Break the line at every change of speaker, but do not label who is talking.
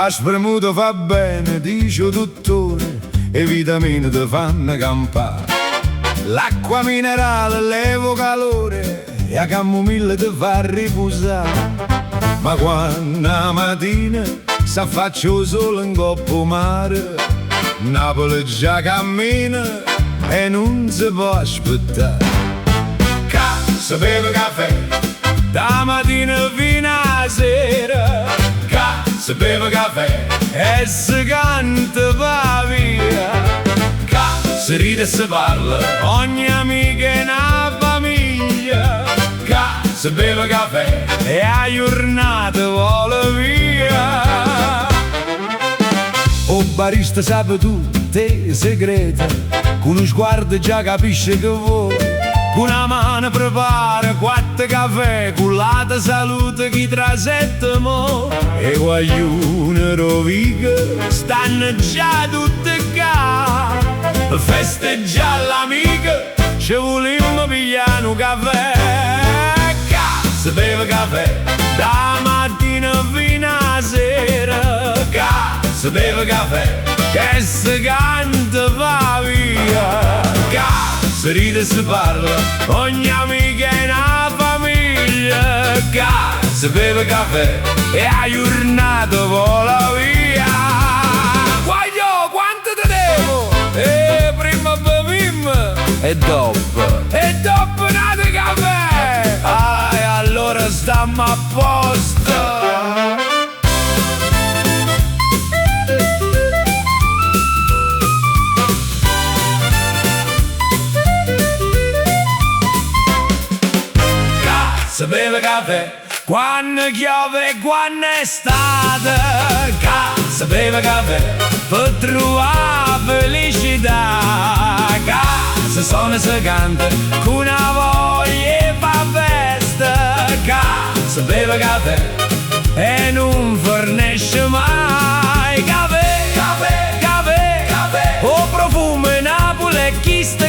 spremuto fa bene, dice il dottore, e vitamine ti fanno campare. L'acqua minerale leva calore e a camomilla ti fa riposare. Ma quando la mattina s'affaccia il sole in coppa mare, Napoli già cammina e non si può aspettare. Si beve caffè da mattina fino a sera, si beve caffè e si canta va via, si ride e si parla, ogni amica è una famiglia, si beve caffè e a giornata vola via. O barista sape tutti i segreti, con lo sguardo già capisce che vuoi, con una mano prepara 4 caffè, con l'altra salute chi trasette mo. E guaglione roviga stanno già tutte qua, per festeggiare l'amica ci volimmo pigliare un caffè. Si beve caffè da mattina fino a sera, si beve caffè che si canta va via, si ride e si parla, ogni amica è una famiglia, si beve caffè e a giornata vola via. Guaglio, quanto te devo? Prima bevimmo e dopo nate caffè. Allora stiamo a posto. Si beve caffè quando piove e quando è estate, si beve caffè per trovare felicità, si suona e si canta con una voglia e fa festa, si beve caffè e non fornisce mai caffè, caffè, caffè, caffè, o profumo Napoli e chi sta